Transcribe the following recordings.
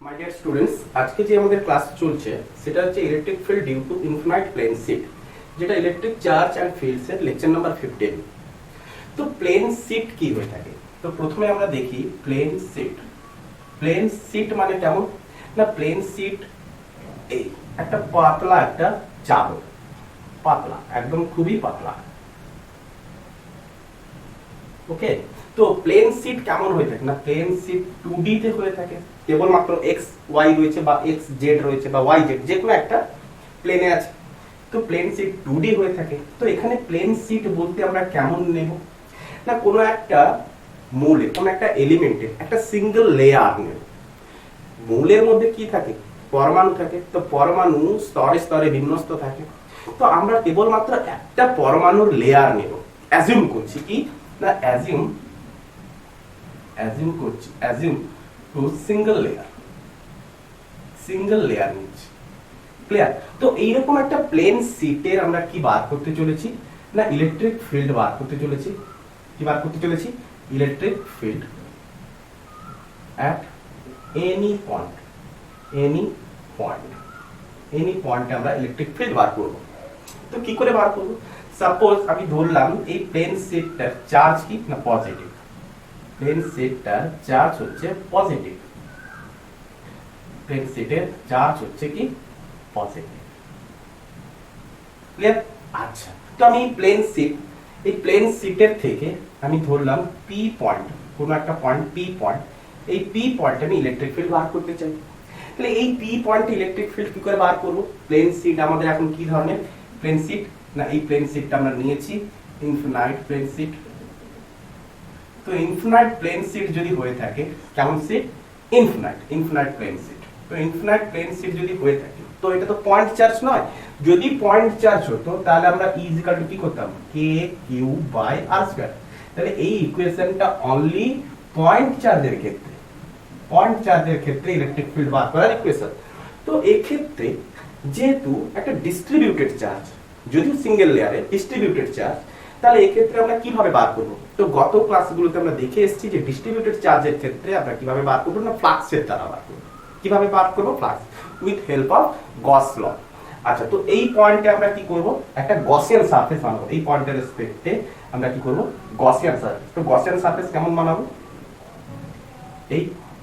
My dear students, আজকে যে আমাদের ক্লাস চলছে সেটা হচ্ছে electric field due to infinite plane sheet, যেটা ইলেকট্রিক চার্জ অ্যান্ড ফিল্ডস এর লেকচার নাম্বার 15। তো প্লেন শিট কি হয়ে থাকে? তো প্রথমে আমরা দেখি প্লেন শিট। প্লেন শিট মানে কেমন না, প্লেন শিট এই একটা পাতলা একটা চাদর, পাতলা একদম খুবই পাতলা। ওকে, তো প্লেন শিট কেমন হয়ে থাকে না, প্লেন শিট 2D তে হয়ে থাকে, কেবলমাত্র এক্স ওয়াই রয়েছে বা এক্স জেড রয়েছে বা ওয়াই জেড যে কোনো একটা প্লেনে আছে। তো প্লেন শিট 2D হয়ে থাকে। তো এখানে প্লেন শিট বলতে আমরা কেমন নেব না, কোনো একটা মৌলের কোনো একটা এলিমেন্টের একটা সিঙ্গেল লেয়ার নেব। মৌলের মধ্যে কি থাকে, পরমাণু থাকে। তো পরমাণু স্তরে স্তরে বিন্যস্ত থাকে। তো আমরা কেবলমাত্র একটা পরমাণুর লেয়ার নেব। অ্যাজিউম করছি কি না, অ্যাজিউম করছি, অ্যাজিউম টু সিঙ্গেল লেয়ার নিচ্ছি। ক্লিয়ার? তো এইরকম একটা প্লেন শিটের আমরা কি বার করতে চলেছি না, ইলেকট্রিক ফিল্ড বার করতে চলেছি। কি বার করতে চলেছি? ইলেকট্রিক ফিল্ড অ্যাট এনি পয়েন্টে আমরা ইলেকট্রিক ফিল্ড বার করব। তো কি করে বার করব? সাপোজ আমি ধরলাম এই প্লেন শিটটার চার্জ কি না পজিটিভ। প্লেন শিটটার চার্জ হচ্ছে পজিটিভ। প্লেন শিটের চার্জ হচ্ছে কি পজিটিভ। ক্লিয়ার? আচ্ছা, তো আমি এই প্লেন শিটের থেকে আমি ধরলাম পি পয়েন্ট, কোন একটা পয়েন্ট পি পয়েন্ট। এই পি পয়েন্টে আমি ইলেকট্রিক ফিল্ড বার করতে চাই। তাহলে এই পি পয়েন্টে ইলেকট্রিক ফিল্ড কি করে বার করব? প্লেন শিট আমাদের এখন কি ধরনের প্লেন শিট না, এই প্লেন শিটটা আমরা নিয়েছি ইনফিনাইট প্লেন শিট। তো ইনফিনাইট প্লেন শিট যদি হয়ে থাকে, কেমন শিট? Infinite plane sheet. তো ইনফিনাইট প্লেন শিট যদি হয়ে থাকে, তো এটা তো পয়েন্ট চার্জ নয়। যদি পয়েন্ট চার্জ হতো তাহলে আমরা E = কি করতাম, k/r²। তাহলে এই ইকুয়েশনটা অনলি পয়েন্ট চার্জের ক্ষেত্রে ইলেকট্রিক ফিল্ড বার করার ইকুয়েশন। তো এই ক্ষেত্রে যেহেতু একটা ডিস্ট্রিবিউটেড চার্জ, যদিও সিঙ্গেল লেয়ারে ডিস্ট্রিবিউটেড চার্জ, তাহলে এই ক্ষেত্রে আমরা কিভাবে বার করব? তো গত ক্লাসগুলোতে আমরা দেখে এসেছি যে ডিস্ট্রিবিউটেড চার্জের ক্ষেত্রে আমরা কিভাবে বার করব না, ফ্লাক্সের দ্বারা বার করব। কিভাবে বার করব? ফ্লাক্স উইথ হেল্প অফ গস ল। আচ্ছা, তো এই পয়েন্টে আমরা কি করব? একটা গসিয়ান সারফেস বানাবো। এই পয়েন্টের রেসপেক্টে আমরা কি করব? Gaussian surface. তো গসিয়ান সারফেস কেমন বানাবো?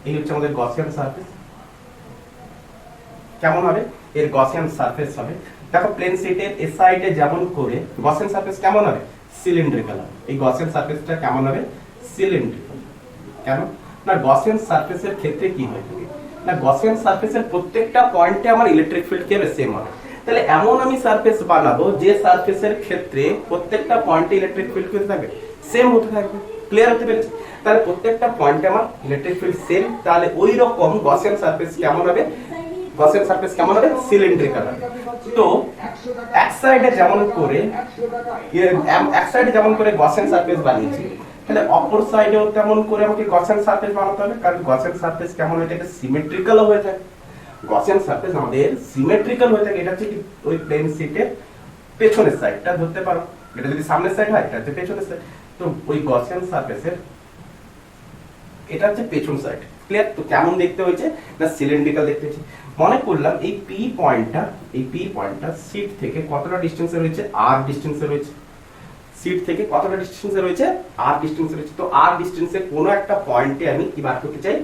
এই হচ্ছে আমাদের গসিয়ান সারফেস। কেমন হবে? এর গসিয়ান সারফেস হবে, দেখো প্লেন শিটের এ সাইডে যেমন করে গসিয়ান সারফেস কেমন হবে? সিলিন্ড্রিক্যাল হবে। এই গসিয়ান সারফেসটা কেমন হবে? সিলিন্ড্রিক্যাল। কেন না, গসিয়ান সারফেসের ক্ষেত্রে কি হয় না, গসিয়ান সারফেসের প্রত্যেকটা পয়েন্টে আমার ইলেকট্রিক ফিল্ড কি হবে? সেম হবে। তাহলে এমন আমি সারফেস বানাবো যে সারফেসের ক্ষেত্রে প্রত্যেকটা পয়েন্টে ইলেকট্রিক ফিল্ড কি হতে থাকবে? সেম হতে থাকবে। ক্লিয়ার হতে পেরেছি? তাহলে প্রত্যেকটা পয়েন্টে আমার ইলেকট্রিক ফিল্ড সেম। তাহলে ওই রকম গসিয়ান সারফেস কেমন হবে? গসিয়ান সারফেস কেমন হবে? সিলিন্ড্রিক্যাল হবে। তো এক সাইডে যেমন করে গসিয়ান সারফেস বানিয়েছি, তাহলে অপর সাইডেও তেমন করে আমাকে গসিয়ান সারফেস বানাতে হবে। কারণ গসিয়ান সারফেস কেমন হয়ে থাকে? সিমেট্রিক্যাল হয়ে থাকে। গসিয়ান সারফেস আমাদের সিমেট্রিক্যাল হয়ে থাকে। এটা হচ্ছে কি ওই প্লেন শিটের পেছনের সাইডটা ধরতে পারো। এটা যদি সামনের সাইড হয়, এটা হচ্ছে পেছনের সাইড। তো ওই গসিয়ান সারফেসের এটা হচ্ছে পেছন সাইড। ক্লিয়ার? তো কেমন দেখতে হয়েছে না, সিলিন্ড্রিক্যাল দেখতে হয়েছে। মনে করলাম এই পি পয়েন্টটা শিট থেকে কতটা ডিসটেন্সে রয়েছে? r ডিসটেন্সে রয়েছে। শিট থেকে কতটা ডিসটেন্সে রয়েছে? r ডিসটেন্সে রয়েছে। তো r ডিসটেন্সে কোনো একটা পয়েন্টে আমি কি বার করতে চাই?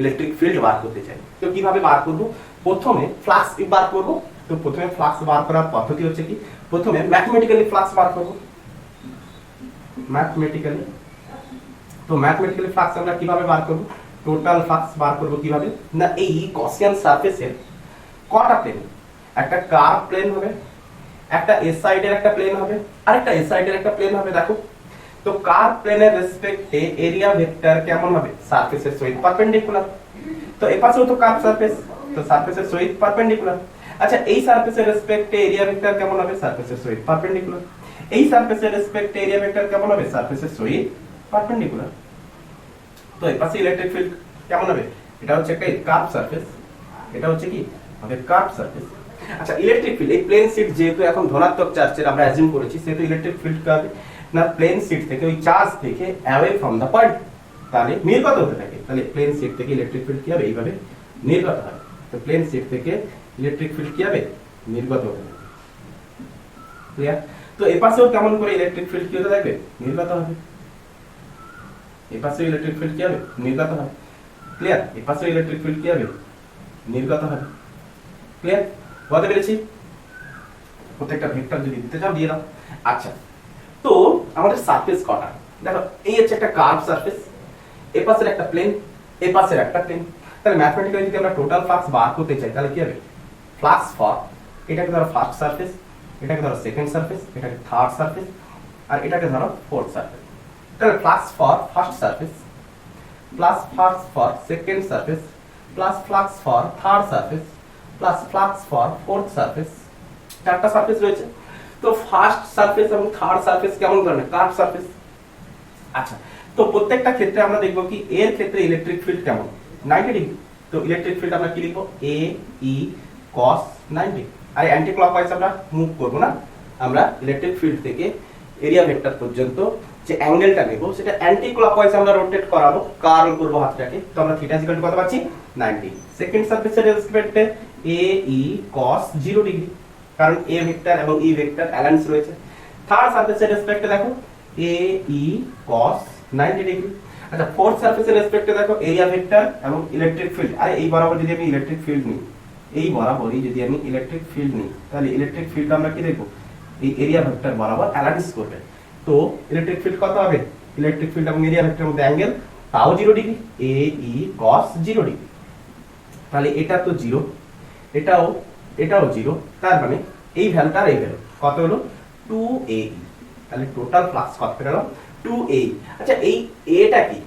ইলেকট্রিক ফিল্ড বার করতে চাই। তো কিভাবে বার করব? প্রথমে ফ্লাক্স বার করব। তো প্রথমে ফ্লাক্স বার করার পদ্ধতি হচ্ছে কি, প্রথমে ম্যাথমেটিক্যালি ফ্লাক্স বার করব। ম্যাথমেটিক্যালি ফ্লাক্স আমরা কিভাবে বার করব? টোটাল ফ্লাক্স বার করব কিভাবে না, এই গসিয়ান সারফেসের কটা প্লেন? একটা কার্ভ প্লেন হবে, একটা এস সাইডের একটা প্লেন হবে, আরেকটা এস সাইডের একটা প্লেন হবে। দেখো, তো কার্ভ প্লেনের রেসপেক্টে এরিয়া ভেক্টর কেমন হবে? সারফেসের সহিত পারপেন্ডিকুলার। তো এই পাশেও তো কার্ভ সারফেস, তো সারফেসের সহিত পারপেন্ডিকুলার। আচ্ছা, এই সারফেসের রেসপেক্টে এরিয়া ভেক্টর কেমন হবে? সারফেসের সহিত পারপেন্ডিকুলার। এই সারফেসের রেসপেক্টে এরিয়া ভেক্টর কেমন হবে? সারফেসের সহিত পারপেন্ডিকুলার। তো এই পাশে ইলেকট্রিক ফিল্ড কেমন হবে? এটা হচ্ছে একটা কার্ভ সারফেস, এটা হচ্ছে কি আমাদের কার্ভ সারফেস। আচ্ছা, ইলেকট্রিক ফিল্ড এই প্লেন শিট যেহেতু এখন ধনাত্মক চার্জের আমরা অ্যাজিউম করেছি, সেহেতু ইলেকট্রিক ফিল্ড কি হবে না, প্লেন শিট থেকে ওই চার্জ থেকে অ্যাওয়ে ফ্রম দ্য পয়েন্ট, তাহলে নির্গত হতে থাকে। তাহলে প্লেন শিট থেকে ইলেকট্রিক ফিল্ড কি হবে? এইভাবে নির্গত হবে। তো প্লেন শিট থেকে ইলেকট্রিক ফিল্ড কি হবে? নির্গত হবে। ক্লিয়ার? তো এপাশেও কেমন করে ইলেকট্রিক ফিল্ড কি হতে থাকবে? নির্গত হবে। এপাশেও ইলেকট্রিক ফিল্ড কি হবে? নির্গত হবে। ক্লিয়ার? এপাশেও ইলেকট্রিক ফিল্ড কি হবে? নির্গত হবে। ক্লিয়ার? বুঝতে পেরেছি? প্রত্যেকটা ভেক্টর যদি দিতে চাও দিয়ে দাও। আচ্ছা, তো আমাদের সারফেস কটা? দেখো, এই হচ্ছে একটা কার্ভ সারফেস, এপাশের একটা প্লেন, এপাশের একটা প্লেন। তাহলে ম্যাথমেটিক্যালি যদি আমরা টোটাল ফ্লাক্স বার করতে চাই তাহলে কি হবে? ফ্লাক্স ফর, এটাকে ধরো ফার্স্ট সারফেস, এটাকে ধরো সেকেন্ড সারফেস, এটাকে থার্ড সারফেস, আর এটাকে ধরো ফোর্থ সারফেস। তাহলে flux for first surface plus flux for second surface plus flux for third surface plus flux for fourth surface. চারটা সারফেস রয়েছে। তো ফার্স্ট সারফেস এবং থার্ড সারফেস কেমন ধরনের? Curve surface. আচ্ছা, তো প্রত্যেকটা ক্ষেত্রে আমরা দেখব কি এর ক্ষেত্রে ইলেকট্রিক ফিল্ড কেমন? 90 ডিগ্রি। তো ইলেকট্রিক ফিল্ড আমরা কি লিখবো? এ ই cos 90। আর অ্যান্টি ক্লকওয়াইজ আমরা মুভ করব না, আমরা ইলেকট্রিক ফিল্ড থেকে এরিয়া ভেক্টর পর্যন্ত যে অ্যাঙ্গেলটা নেব সেটা অ্যান্টি ক্লকওয়াইজ আমরা রোটেট করাবো, কার্ল করব হাতটাকে। তো আমরা থিটা ইকুয়াল টু কত পাচ্ছি? 90। সেকেন্ড সারফেসের রেসপেক্টে এ ই cos 0 ডিগ্রি, কারণ এ ভেক্টর এবং ই ভেক্টর অ্যালাইন্স রয়েছে। থার্ড সারফেসের রেসপেক্টে দেখো এ ই cos 90 ডিগ্রি। আচ্ছা, ফোর্থ সারফেসের রেসপেক্টে দেখো এরিয়া ভেক্টর এবং ইলেকট্রিক ফিল্ড। আরে এই বরাবর যদি আমি ইলেকট্রিক ফিল্ড নিই, এই বরাবরই যদি আমি ইলেকট্রিক ফিল্ড নিই, তাহলে ইলেকট্রিক ফিল্ড আমরা কি দেখব? এই এরিয়া ভেক্টর বরাবর অ্যালাইন্স করবে। তো ইলেকট্রিক ফিল্ড কত হবে? ইলেকট্রিক ফিল্ড এবং এরিয়া ভেক্টরের মধ্যে অ্যাঙ্গেল তাও 0 ডিগ্রি, এ ই cos 0 ডিগ্রি। তাহলে এটা তো 0, এটাও 0, তার মানে এই ভ্যালুটা আর এই ভ্যালু কত হলো? 2AE। তাহলে টোটাল ফ্লাক্স কত পেলাম? 2AE। আচ্ছা, এই এটা কি?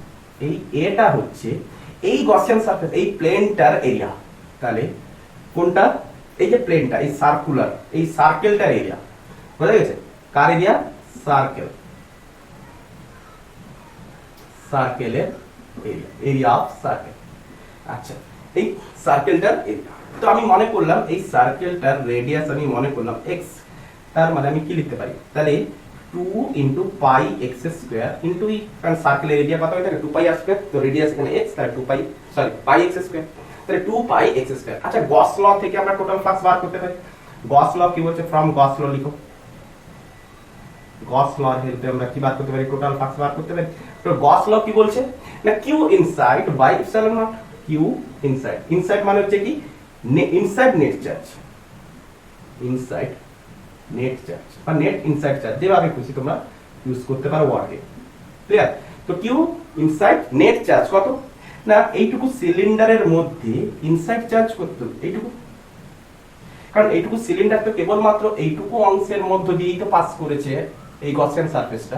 এই এটা হচ্ছে এই গসিয়ান সারফেস, এই প্লেনটার এরিয়া। তাহলে কোনটা? এই যে প্লেনটা, এই সার্কুলার, এই সার্কেলটার এরিয়া। বুঝা গেছে? কার এরিয়া? সার্কেল, সার্কেলের এরিয়া, এরিয়া অফ সার্কেল। আচ্ছা, এই সার্কেলটার এরিয়া। তো আমি মনে করলাম এই সার্কেলটার রেডিয়াস আমি মনে করলাম x, তার মানে আমি কি লিখতে পারি? তাহলে 2 into pi x square into e, কারণ সার্কেলের এরিয়া কত হয় থাকে? 2 পাই আর স্কয়ার। তো রেডিয়াস এখানে x, তাহলে 2 pi, sorry pi x square, তাহলে 2 পাই এক্স স্কয়ার। আচ্ছা, গস ল থেকে আমরা টোটাল ফ্লাক্স বার করতে পারি। গস ল কি বলছে? ফ্রম গস ল লিখো। গস ল এর হেল্পে আমরা কি বার করতে পারি? টোটাল ফ্লাক্স বার করতে পারি। তো গস ল কি বলছে? না q inside by epsilon naught. q inside, inside মানে হচ্ছে কি? Inside net charge, inside net charge বা নেট ইনসাইড চার্জ, যেভাবে খুশি তোমরা ইউজ করতে পারো ওয়ার্ডে। ক্লিয়ার? তো q ইনসাইড নেট চার্জ কত? না এইটুকু সিলিন্ডারের মধ্যে ইনসাইড চার্জ কত? এইটুকু, কারণ এইটুকু সিলিন্ডার তো কেবলমাত্র এইটুকু অংশের মধ্য দিয়েই তো পাস করেছে এই গসিয়ান সারফেসটা।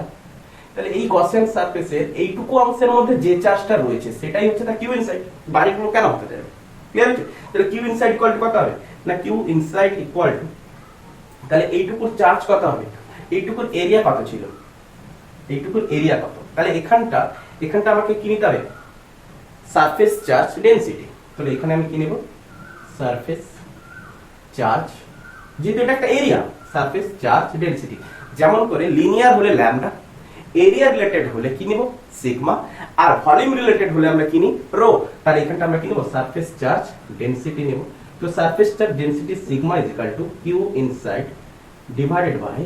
তাহলে এই গসিয়ান সারফেসের এইটুকু অংশের মধ্যে যে চার্জটা রয়েছে সেটাই হচ্ছে তার q ইনসাইড। বাড়িগুলো কেন হতে যাবে? ক্লিয়ার হচ্ছে? তাহলে q ইনসাইড ইকুয়াল টু কত হবে? না q ইনসাইড ইকুয়াল টু, তাহলে এইটুকুর চার্জ কত হবে? এইটুকুর এরিয়া কত ছিল? এইটুকুর এরিয়া কত? তাহলে এখানটা আমাকে কি নিতে হবে? Surface charge density. তাহলে এখানে আমি কি নেব? সারফেস চার্জ, যেহেতু এটা একটা এরিয়া, সারফেস চার্জ ডেনসিটি। যেমন করে লিনিয়ার হলে ল্যামডা, এরিয়া রিলেটেড হলে কি নিব? সিগমা, আর ভলিউম রিলেটেড হলে আমরা কি নিই? রো। তাহলে এখানটা আমরা কি নেব? সারফেস চার্জ ডেনসিটি নেব। তো surface charge density sigma is equal to q inside divided by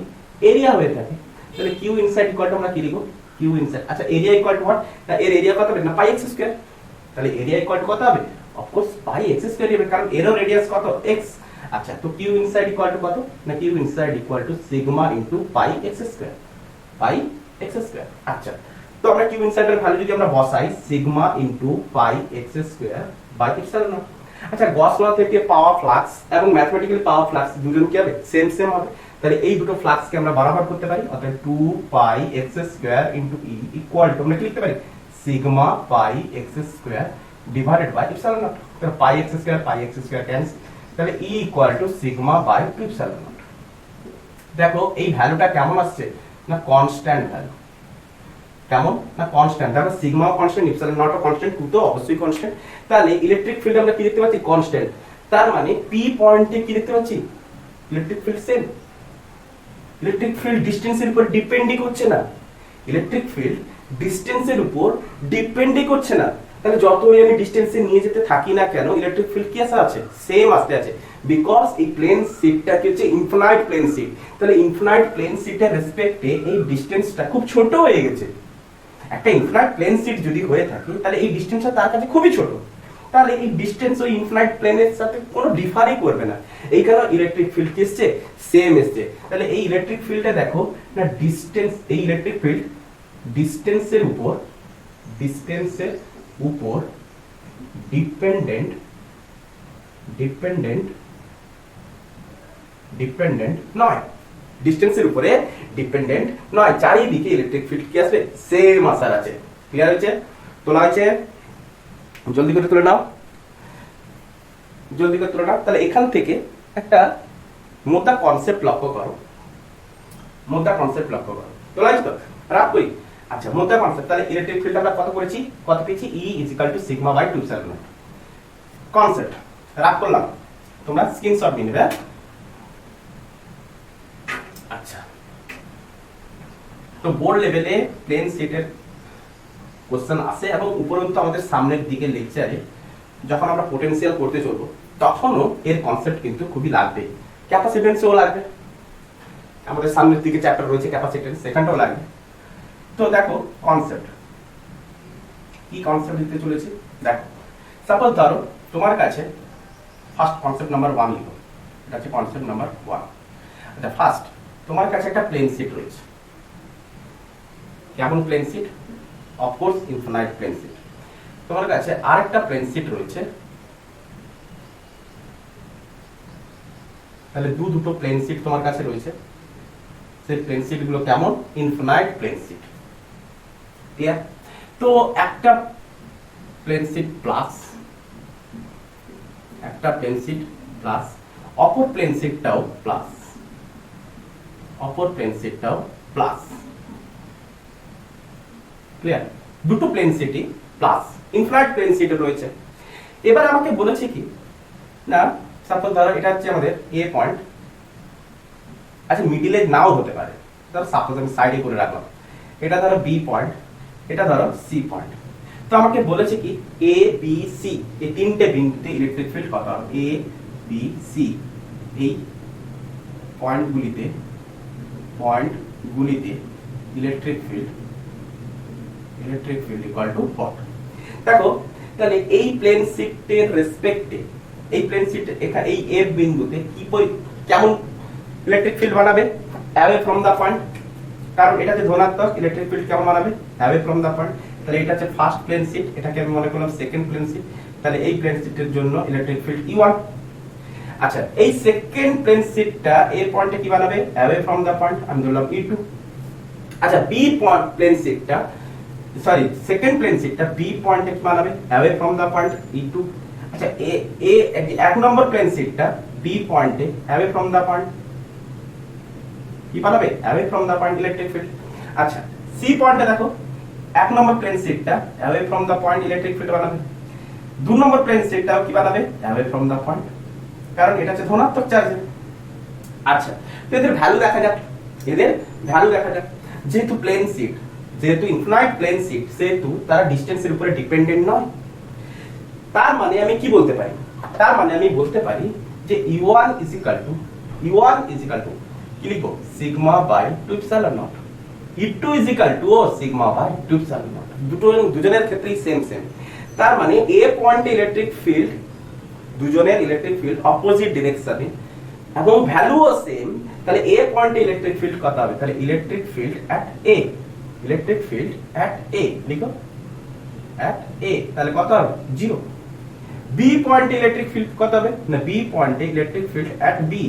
area হয়ে থাকে। তাহলে q ইনসাইড ইকুয়াল টু আমরা কি লিখব? q inside. আচ্ছা, এরিয়া ইকুয়াল টু হোয়াট? না এর এরিয়া কত হবে? না পাই x স্কয়ার। তাহলে এরিয়া ইকুয়াল টু কত হবে? Of course pi x square হবে, কারণ এরও রেডিয়াস কত? x। আচ্ছা, তো q ইনসাইড ইকুয়াল টু কত? না q inside equal to sigma into pi x square, pi x square. আচ্ছা, তো আমরা q ইনসাইড এর ভ্যালু যদি আমরা বসাই, sigma into pi x square by epsilon naught. আচ্ছা, গস ল থেকে পাওয়া ফ্লাক্স এবং ম্যাথমেটিক্যালি পাওয়া ফ্লাক্স দুজন কি হবে? সেম সেম হবে। তাহলে এই দুটো ফ্লাক্সকে আমরা বরাবর করতে পারি। অর্থাৎ 2 pi x square into e equal to আমরা কি লিখতে পারি? Sigma pi x square divided by epsilon naught. তাহলে পাই x স্কয়ার ক্যান্সেল। তাহলে e equal to sigma by 2 epsilon naught. দেখো এই ভ্যালুটা কেমন আসছে? না কনস্ট্যান্ট ভ্যালু। কেমন? না কনস্ট্যান্ট। দেখো sigma constant, epsilon not constant, 2 তো অবশ্যই কনস্ট্যান্ট। তাহলে ইলেকট্রিক ফিল্ড আমরা কি দেখতে পাচ্ছি? কনস্ট্যান্ট। তার মানে p পয়েন্টে কি দেখতে পাচ্ছি? Electric field same. Electric field ডিসটেন্সের উপর ডিপেন্ডই করছে না, ইলেকট্রিক ফিল্ড ডিসটেন্সের উপর ডিপেন্ডই করছে না। তাহলে যতই আমি ডিসটেন্সে নিয়ে যেতে থাকি না কেন ইলেকট্রিক ফিল্ড কি আছে সেম আছে বিকজ এই প্লেন শিটটা কি হচ্ছে ইনফিনাইট প্লেন শিট। তাহলে ইনফিনাইট প্লেন শিটের রেসপেক্টে এই ডিসটেন্সটা খুব ছোট হয়ে গেছে। একটা ইনফিনাইট প্লেন শিট যদি হয়ে থাকে তাহলে এই ডিসটেন্সটা তার কাছে খুবই ছোট, তাহলে এই ডিসটেন্স ওই ইনফিনাইট প্লেনের সাথে কোনো ডিফারই করবে না। এই কারণে ইলেকট্রিক ফিল্ড কি এসছে সেম এসছে। তাহলে এই ইলেকট্রিক ফিল্ডে দেখো না ডিসটেন্স, এই ইলেকট্রিক ফিল্ড ডিসটেন্সের উপর ডিপেন্ডেন্ট নয়, ডিসটেন্সের উপরে ডিপেন্ডেন্ট নয়, চারিদিকে ইলেকট্রিক ফিল্ড কি আসবে সেম আসার আছে। ক্লিয়ার হয়েছে? তোলা হয়েছে? জলদি করে তুলে নাও। তাহলে এখান থেকে একটা মোটা কনসেপ্ট লক্ষ্য করো। তোলা হয়েছে তো? রাখ করি। আচ্ছা, মোটা কনসেপ্ট। তাহলে ইলেকট্রিক ফিল্ড আমরা কত পেয়েছি? E = σ/2 কনসেপ্ট রাখ করলাম, তোমরা স্ক্রিনশট নিয়ে নেবে। আচ্ছা, তো বোর্ড লেভেলে প্লেন শিটের কোশ্চেন আসে এবং উপরন্তু আমাদের সামনের দিকে লেকচারে যখন আমরা পোটেনশিয়াল করতে চলবো তখনও এর কনসেপ্ট কিন্তু খুবই লাগবে, ক্যাপাসিট্যান্সও লাগবে। আমাদের সামনের দিকে চ্যাপ্টার রয়েছে ক্যাপাসিট্যান্স, সেখানটাও লাগবে। তো দেখো কনসেপ্ট কি কনসেপ্ট দিতে চলেছি। দেখো সাপোজ ধরো তোমার কাছে ফার্স্ট কনসেপ্ট নাম্বার 1 লিখো, এটা হচ্ছে কনসেপ্ট নাম্বার 1। আচ্ছা, ফার্স্ট তোমার কাছে একটা প্লেন শিট রয়েছে। কেমন plane sheet? Of course infinite plane sheet. তোমার কাছে আরেকটা প্লেন শিট রয়েছে, তাহলে দুটো প্লেন শিট তোমার কাছে রয়েছে। সেই প্লেন শিট গুলো কেমন? Infinite plane sheet. ক্লিয়ার? তো একটা প্লেন শিট প্লাস অপর প্লেন শিটটাও প্লাস। ক্লিয়ার? দুটো প্লেন শিটই প্লাস, ইনফিনাইট প্লেন শিট রয়েছে। এবার আমাকে বলেছে কি না, সাপোজ ধরো এটা হচ্ছে আমাদের এ পয়েন্ট। আচ্ছা, মিডিলে নাও হতে পারে, ধরো সাপোজ আমি সাইডে করে রাখলাম। এটা ধরো বি পয়েন্ট, এটা ধরো সি পয়েন্ট। তো আমাকে বলেছে কি এ বি সি এই তিনটে বিন্দুতে ইলেকট্রিক ফিল্ড কত হবে? এ বি সি এই পয়েন্টগুলিতে ইলেকট্রিক ফিল্ড ইকুয়াল টু কত? দেখো তাহলে এই প্লেন শিটের রেসপেক্টে এই প্লেন শিট এখানে এই এ বিন্দুতে কি কেমন ইলেকট্রিক ফিল্ড বানাবে? অ্যাওয়ে ফ্রম দা পয়েন্ট, কারণ এটাতে ধনাত্মক। ইলেকট্রিক ফিল্ড কেমন বানাবে? Away from the point. তাহলে এটা হচ্ছে ফার্স্ট প্লেন শিট, এটাকে আমি মনে করলাম সেকেন্ড প্লেন শিট। তাহলে এই প্লেন শিটের জন্য ইলেকট্রিক ফিল্ড E1। আচ্ছা, এই সেকেন্ড প্লেন শিটটা এ পয়েন্টে কি বানাবে? অ্যাওয়ে ফ্রম দা পয়েন্ট, আমি ধরলাম E2। আচ্ছা, বি প্লেন শিটটা সেকেন্ড প্লেন শিটটা বি পয়েন্টে কি বানাবে? Away from the point E2। আচ্ছা, এক নম্বর প্লেন শিটটা বি পয়েন্টে অ্যাওয়ে ফ্রম দা পয়েন্ট কি বানাবে? Away from the point electric field. আচ্ছা, সি পয়েন্টে দেখো এক নম্বর প্লেন শিটটা away from the point electric field বানাবে। 2 নম্বর প্লেন শিটটাও কি বানাবে? অ্যাওয়ে ফ্রম দা পয়েন্ট, কারণ এটা হচ্ছে ধনাত্মক চার্জ। আচ্ছা, তো এদের ভ্যালু দেখা যাক। যেহেতু প্লেন শিট, যেহেতু ইনফিনাইট প্লেন শিট, সেহেতু তারা ডিসটেন্সের উপরে ডিপেন্ডেন্ট নয়। তার মানে আমি কি বলতে পারি? বলতে পারি যে E1 কি লিখবো? Sigma by 2 epsilon naught. E2 sigma by 2 epsilon naught. দুজনের ক্ষেত্রেই সেম। তার মানে এ পয়েন্টে ইলেকট্রিক ফিল্ড, দুজনের ইলেকট্রিক ফিল্ড অপোজিট ডিরেকশনে এবং ভ্যালুও সেম। তাহলে এ পয়েন্টে ইলেকট্রিক ফিল্ড কত হবে? তাহলে ইলেকট্রিক ফিল্ড অ্যাট এ লিখো, অ্যাট এ, তাহলে কত হবে? 0। বি পয়েন্টে ইলেকট্রিক ফিল্ড কত হবে? না, বি পয়েন্টে electric field at B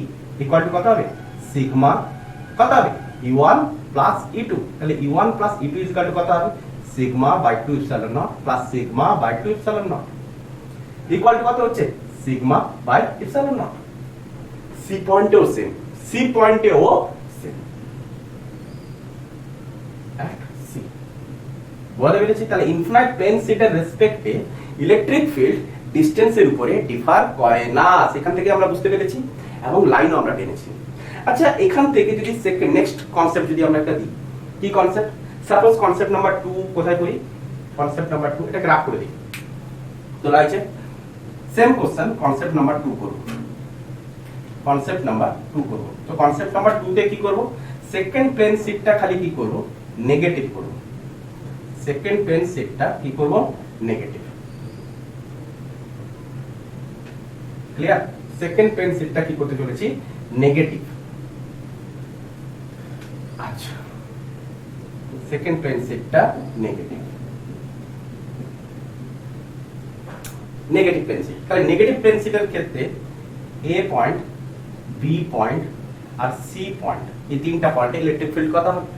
equal to কত হবে? সিগমা কত হবে? E1 plus E2। তাহলে E1 plus E2 equal to কত হবে? Sigma by 2 epsilon not plus sigma by 2 epsilon not equal to কত হচ্ছে? Sigma by epsilon not. C পয়েন্টেও সেম। বলে ফেলেছি। তাহলে ইনফিনাইট প্লেন শিটের রেসপেক্টে ইলেকট্রিক ফিল্ড ডিসটেন্সের উপরে ডিফার করে না, সেখান থেকে আমরা বুঝতে পেরেছি এবং লাইনও আমরা টেনেছি। আচ্ছা, এখান থেকে যদি নেক্সট কনসেপ্ট যদি আমরা একটা দিই, কি কনসেপ্ট? সাপোজ কনসেপ্ট নাম্বার 2 কোথায় করি? কনসেপ্ট নাম্বার 2 এটা গ্রাফ করে দিই। তোলা হয়েছে। সেম কোশ্চেন কনসেপ্ট নাম্বার 2 করব। কনসেপ্ট নাম্বার 2 করব। তো কনসেপ্ট নাম্বার 2 তে কি করব, সেকেন্ড প্লেন শিটটা খালি কি করব, নেগেটিভ করব। সেকেন্ড প্লেন শিটটা কি করব, নেগেটিভ। ক্লিয়ার? সেকেন্ড প্লেন শিটটা কি করতে চলেছি, নেগেটিভ। আচ্ছা, সেকেন্ড প্লেন শিটটা নেগেটিভ। নেগেটিভ প্লেন শিট, তাহলে নেগেটিভ প্লেন শিটের ক্ষেত্রে এ পয়েন্ট, বি পয়েন্ট আর সি পয়েন্ট, এই তিনটা পয়েন্টে ইলেকট্রিক ফিল্ড কত হবে?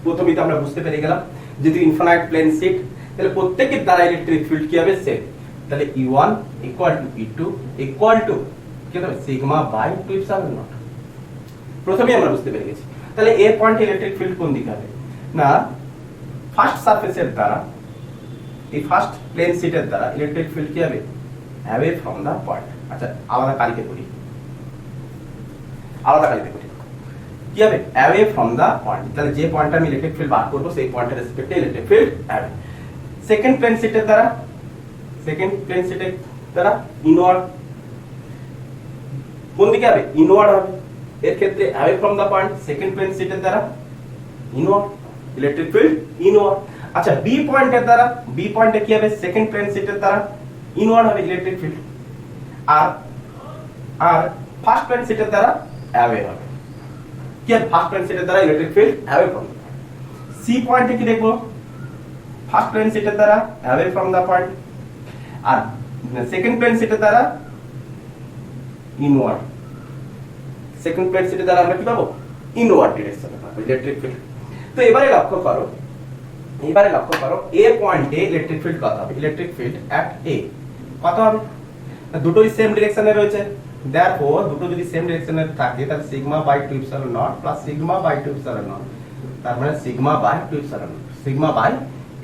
প্রথমেই তো আমরা বুঝতে পেরে গেলাম যেহেতু ইনফিনাইট প্লেন শিট, তাহলে প্রত্যেকের দ্বারা ইলেকট্রিক ফিল্ড কি হবে, সেম। তাহলে E1 equal to E2 equal to কি হবে, সিগমা বাই 2 এপসাইলন নট। প্রথমেই আমরা বুঝতে পেরে গেছি। তাহলে এ পয়েন্টে ইলেকট্রিক ফিল্ড কোন দিকে হবে না, ফার্স্ট সারফেসের দ্বারা, এই ফার্স্ট প্লেন শিটের দ্বারা ইলেকট্রিক ফিল্ড কি হবে, অ্যাওয়ে ফ্রম দা পয়েন্ট। আচ্ছা, আলাদা কালিতে করি, আলাদা কালিতে করি, কি হবে, অ্যাওয়ে ফ্রম দা পয়েন্ট। তাহলে যে পয়েন্টে আমি ইলেকট্রিক ফিল্ড বার করব সেই পয়েন্টের রেসপেক্টে electric field away. Second plane শিটের দ্বারা, সেকেন্ড প্লেন শিটের দ্বারা ইনওয়ার্ড, কোন দিকে হবে, ইনওয়ার্ড হবে। এর ক্ষেত্রে away from the point, second plane শিটের দ্বারা ইনওয়ার্ড, ইলেকট্রিক ফিল্ড ইনওয়ার্ড। আচ্ছা, বি পয়েন্টের দ্বারা, বি পয়েন্টে কি হবে, সেকেন্ড প্লেন শিটের দ্বারা ইনওয়ার্ড হবে ইলেকট্রিক ফিল্ড, আর আর ফার্স্ট প্লেন শিটের দ্বারা অ্যাওয়ে হবে। কি হবে, ফার্স্ট প্লেন শিটের দ্বারা electric field away from. C পয়েন্টে কি দেখবো, ফার্স্ট প্লেন শিটের দ্বারা অ্যাওয়ে ফ্রম দা পয়েন্ট, আর সেকেন্ড প্লেন শিটের দ্বারা ইনওয়ার্ড। সেকেন্ড প্লেন শিটের দ্বারা আমরা কি পাবো, ইনওয়ার্ড ডিরেকশনে পাবো ইলেকট্রিক ফিল্ড। তো এবারে লক্ষ্য করো, এবারে লক্ষ্য করো এ পয়েন্টে ইলেকট্রিক ফিল্ড কত হবে, ইলেকট্রিক ফিল্ড অ্যাট এ কত হবে, দুটোই সেম ডিরেকশনে রয়েছে। দেয়ারফর দুটো যদি সেম ডিরেকশনে থাকে তাহলে sigma by 2 epsilon naught plus sigma by 2 epsilon naught, তার মানে sigma by 2 epsilon naught, sigma by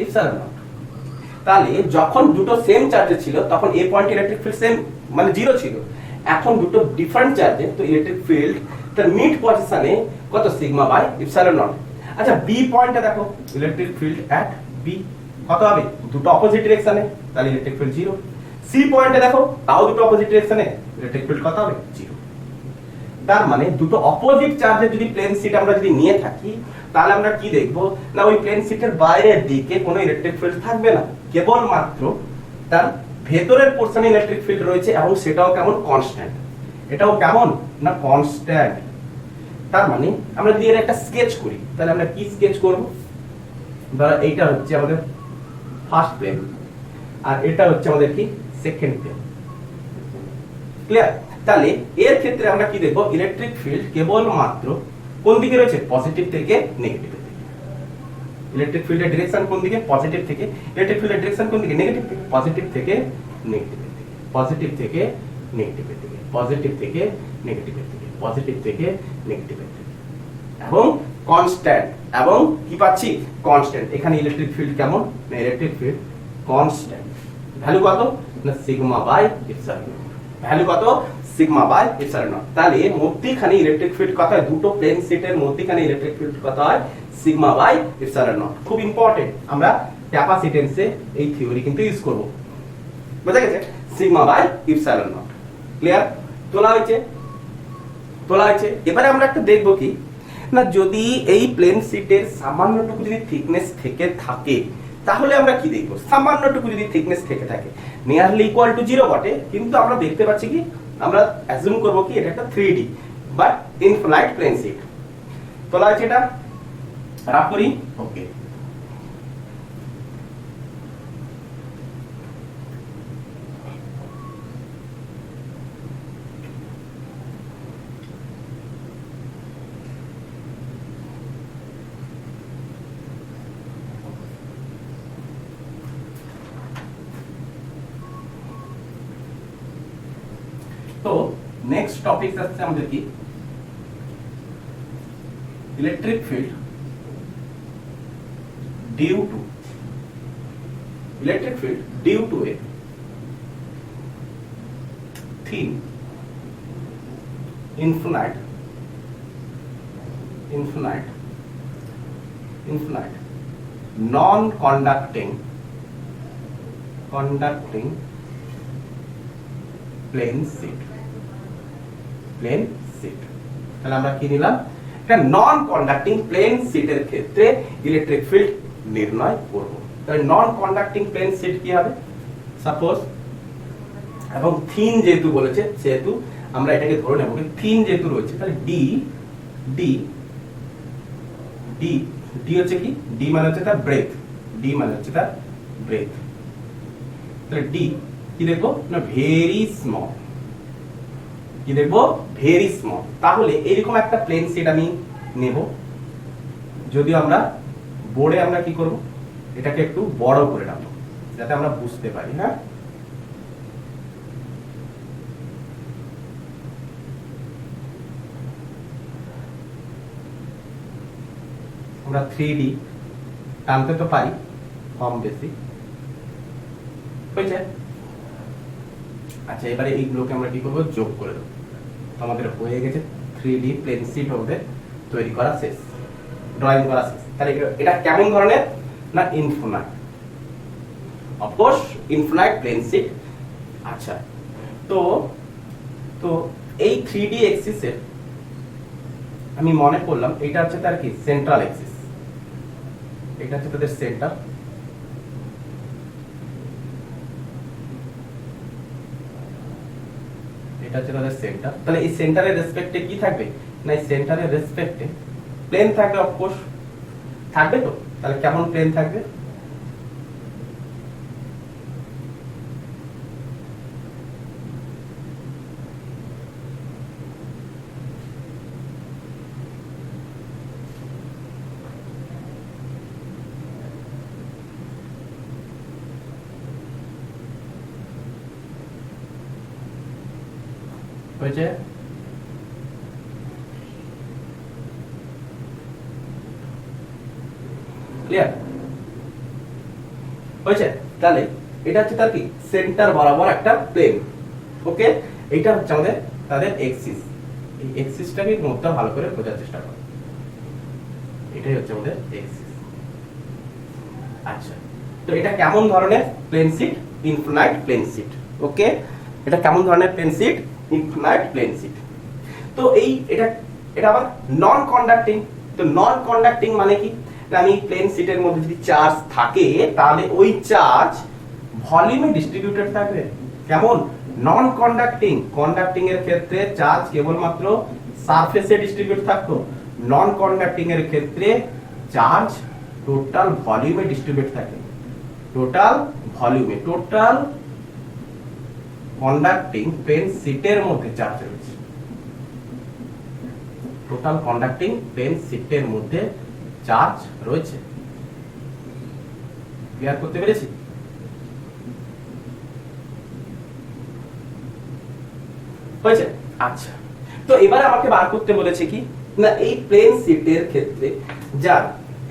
epsilon naught. তাহলে যখন দুটো সেম চার্জে ছিল তখন A point electric field same মানে 0 ছিল। এখন দুটো ডিফারেন্ট চার্জে, তো ইলেকট্রিক ফিল্ড তার মিড পজিশনে কত, সিগমা বাই এপসাইলন নট। আচ্ছা, বি পয়েন্টে দেখো ইলেকট্রিক ফিল্ড অ্যাট বি কত হবে, দুটো অপোজিট ডিরেকশনে, তাহলে ইলেকট্রিক ফিল্ড 0। সি পয়েন্টে দেখো তাও দুটো অপোজিট ডিরেকশনে, ইলেকট্রিক ফিল্ড কত হবে, 0। তার মানে দুটো অপোজিট চার্জের যদি প্লেন শিট আমরা যদি নিয়ে থাকি তাহলে আমরা কি দেখবো না, ওই প্লেন শিটের বাইরের দিকে কোনো ইলেকট্রিক ফিল্ড থাকবে না, কেবলমাত্র তার ভেতরের পোরশনে ইলেকট্রিক ফিল্ড রয়েছে, এবং সেটাও কেমন, কনস্ট্যান্ট। এটাও কেমন না, কনস্ট্যান্ট। তার মানে আমরা যদি এর একটা স্কেচ করি তাহলে আমরা কি স্কেচ করব, ধরো এইটা হচ্ছে আমাদের ফার্স্ট প্লেন আর এটা হচ্ছে আমাদের কি, সেকেন্ড প্লেন। ক্লিয়ার? তাহলে এর ক্ষেত্রে আমরা কি দেখব, ইলেকট্রিক ফিল্ড কেবলমাত্র কোন দিকে রয়েছে, পজিটিভ থেকে নেগেটিভের দিকে। ইলেকট্রিক ফিল্ডের ডিরেকশন কোন দিকে, পজিটিভ থেকে। ইলেকট্রিক ফিল্ডের ডিরেকশন কোন দিকে, নেগেটিভ থেকে। পজিটিভ থেকে নেগেটিভের দিকে, পজিটিভ থেকে নেগেটিভের দিকে, পজিটিভ থেকে নেগেটিভের দিকে, পজিটিভ থেকে নেগেটিভের দিকে, এবং কনস্ট্যান্ট। এবং কি পাচ্ছি, কনস্ট্যান্ট। এখানে ইলেকট্রিক ফিল্ড কেমন, না ইলেকট্রিক ফিল্ড কনস্ট্যান্ট। ভ্যালু কত, না সিগমা বাই এপসাইলন। ভ্যালু কত, সিগমা বাই এপসাইলন নট। তাহলে মধ্যখানে ইলেকট্রিক ফিল্ড কত হয়, দুটো প্লেন শিটের মধ্যখানে ইলেকট্রিক ফিল্ড কত হয়, সিগমা বাই এপসাইলন নট। খুব ইম্পর্টেন্ট, আমরা ক্যাপাসিটেন্সে এই থিওরি কিন্তু ইউজ করব। বুঝা গেছে, sigma by epsilon naught. Clear? তোলা হয়েছে, তোলা হয়েছে। এবারে আমরা একটা দেখব কি না, যদি এই প্লেন শিটের সামান্যটুকু যদি থিকনেস থেকে থাকে তাহলে আমরা কি দেখব, সামান্যটুকু যদি থিকনেস থেকে থাকে, নিয়ারলি ইকুয়াল টু 0 বটে, কিন্তু আমরা দেখতে পাচ্ছি কি, আমরা অ্যাজিউম করব কি এটা একটা 3D but infinite plane sheet. তোলা হয়েছে, এটা রাফ করি। ওকে, তো নেক্সট টপিক আসছে আমাদের কি, electric field due to, electric field due to a thin infinite non-conducting conducting plane sheet, plane sheet. তাহলে আমরা কি নিলাম, একটা নন কন্ডাক্টিং প্লেন শিটের ক্ষেত্রে ইলেকট্রিক ফিল্ড নির্ণয় করব। তাহলে নন কন্ডাক্টিং প্লেন শিট কি হবে, সাপোজ, এবং থিন যেহেতু বলেছে সেহেতু আমরা এটাকে ধরে নেব থিন যেহেতু রয়েছে, তাহলে ডি ডি ডি ডি হচ্ছে কি, ডি মানে হচ্ছে তার ব্রেথ, ডি মানে হচ্ছে তার ব্রেথ। তাহলে ডি কি দেখবো না, ভেরি স্মল, কি দেখবো, ভেরি স্মল। তাহলে এরকম একটা প্লেন শিট আমি নেব, যদিও আমরা বোর্ডে আমরা কি করব, এটাকে একটু বড় করে রাখবো যাতে আমরা বুঝতে পারি। হ্যাঁ, আমরা 3D টানতে তো পারি কম বেশি, হয়েছে। আচ্ছা, এবারে এইগুলোকে আমরা কি করবো, যোগ করে দেবো। আমাদের হয়ে গেছে 3D প্লেন শিট আমাদের তৈরি করা শেষ, ড্রয়িং করা শেষ। তাহলে এটা কেমন ধরনের না, infinite, of course infinite plane sheet. আচ্ছা, তো তো এই 3D এক্সিসের আমি মনে করলাম এটা হচ্ছে তার কি, সেন্ট্রাল এক্সিস, এটা হচ্ছে তাদের সেন্টার। এটা হচ্ছে তাদের সেন্টার। তাহলে এই সেন্টারের রেসপেক্টে কি থাকবে না, এই সেন্টারের রেসপেক্টে প্লেন থাকবে, অফকোর্স থাকবে। তো তাহলে কেমন প্লেন থাকবে, হয়েছে। ক্লিয়ার হয়েছে। তাহলে এটা হচ্ছে তার কি, সেন্টার বরাবর একটা প্লেন। ওকে, এটা হচ্ছে আমাদের তাদের এক্সিস। এই এক্সিসটাকে নোটটা ভালো করে বোঝার চেষ্টা করো, এটাই হচ্ছে আমাদের এক্সিস। আচ্ছা, তো এটা কেমন ধরনের plane sheet, infinite plane sheet. Okay, এটা কেমন ধরনের plane sheet, infinite plane sheet. তো এই এটা এটা আবার নন কন্ডাক্টিং। তো নন কন্ডাক্টিং মানে কি, আমি প্লেন শিটের মধ্যে যদি চার্জ থাকে তাহলে ওই চার্জ ভলিউমে ডিস্ট্রিবিউটেড থাকবে। কেমন, নন কন্ডাক্টিং। কন্ডাক্টিং এর ক্ষেত্রে চার্জ কেবলমাত্র সারফেসে ডিস্ট্রিবিউট থাকতো, নন কন্ডাক্টিং এর ক্ষেত্রে চার্জ টোটাল ভলিউমে ডিস্ট্রিবিউট থাকে, টোটাল ভলিউমে। টোটাল কন্ডাক্টিং প্লেন শিটের মধ্যে চার্জ রয়েছে, টোটাল কন্ডাক্টিং প্লেন শিটের মধ্যে চার্জ রয়েছে। ক্লিয়ার করতে পেরেছি? হয়েছে। আচ্ছা, তো এবারে আমাকে বার করতে বলেছে কি না, এই প্লেন শিটের ক্ষেত্রে যার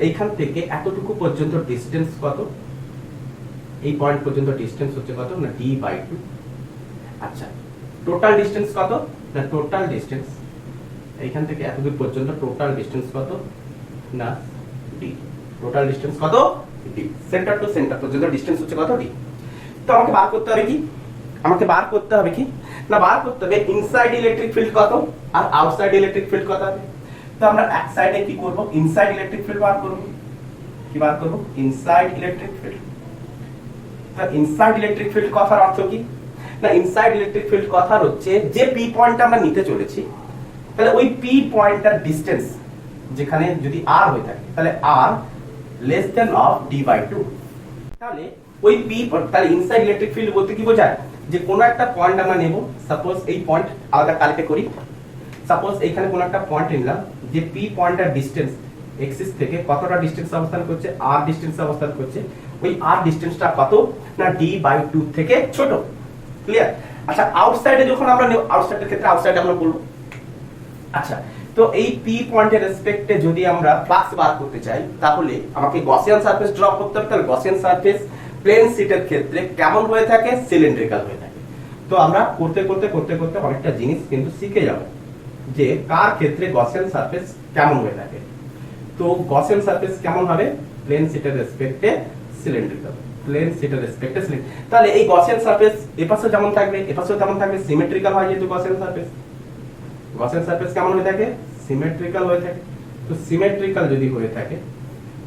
এইখান থেকে এতটুকু পর্যন্ত ডিসটেন্স কত, এই পয়েন্ট পর্যন্ত ডিসটেন্স হচ্ছে কত না, d/2। আচ্ছা, টোটাল ডিসটেন্স কত না, টোটাল ডিসটেন্স এইখান থেকে এতদূর পর্যন্ত টোটাল ডিসটেন্স কত না, d। টোটাল ডিসটেন্স কত, d। সেন্টার টু সেন্টার পর্যন্ত ডিসটেন্স হচ্ছে কত, d। তো আমাকে বার করতে হবে কি, আমাকে বার করতে হবে কি না, বার করতে হবে ইনসাইড ইলেকট্রিক ফিল্ড কত আর আউটসাইড ইলেকট্রিক ফিল্ড কত হবে। তো আমরা এক সাইডে কি করব, ইনসাইড ইলেকট্রিক ফিল্ড বার করব। কি বার করব, ইনসাইড ইলেকট্রিক ফিল্ড। তো ইনসাইড ইলেকট্রিক ফিল্ড কথার অর্থ কি না, ইনসাইড ইলেকট্রিক ফিল্ড কথার হচ্ছে যে পি পয়েন্ট আমরা নিতে চলেছি, তাহলে ওই পি পয়েন্টটার ডিসটেন্স যেখানে যদি r হয়ে থাকে তাহলে r less than of d/2। তাহলে ওই পি, তাহলে ইনসাইড ইলেকট্রিক ফিল্ড বলতে কি বোঝায়, যে কোনো একটা পয়েন্ট আমরা নেব, সাপোজ এই পয়েন্ট আলাদা কালকে করি, সাপোজ এইখানে কোনো একটা পয়েন্ট নিলাম, যে পি পয়েন্টের ডিসটেন্স এক্সিস থেকে কতটা ডিসটেন্স অবস্থান করছে, r ডিসটেন্স অবস্থান করছে, ওই r ডিসটেন্সটা কত না d/2 থেকে ছোট। ক্লিয়ার? আচ্ছা, আউটসাইডে যখন আমরা নেব, আউটসাইডের ক্ষেত্রে আউটসাইডে আমরা বলবো। আচ্ছা, তো এই পি পয়েন্টের রেসপেক্টে যদি আমরা ফ্লাক্স বার করতে চাই তাহলে আমাকে গসিয়ান সারফেস ড্র করতে হবে। তাহলে গসিয়ান সারফেস প্লেন শিটের ক্ষেত্রে কেমন হয়ে থাকে, সিলিন্ড্রিক্যাল হয়ে থাকে। তো আমরা করতে করতে করতে করতে অনেকটা জিনিস কিন্তু শিখে যাব যে কার ক্ষেত্রে গসিয়ান সারফেস কেমন হয়ে থাকে। তো গসিয়ান সারফেস কেমন হবে, প্লেন শিটের রেসপেক্টে সিলিন্ড্রিক্যাল। প্লেন সেটার রেসপেক্টে সিলেক্ট। তাহলে এই গসিয়ান সারফেস এপাশে যেমন থাকবে এপাশেও তেমন থাকবে, সিমেট্রিক্যাল হয় যেহেতু গসিয়ান সারফেস। গসিয়ান সারফেস কেমন হয়ে থাকে? সিমেট্রিক্যাল হয়ে থাকে। তো সিমেট্রিক্যাল যদি হয়ে থাকে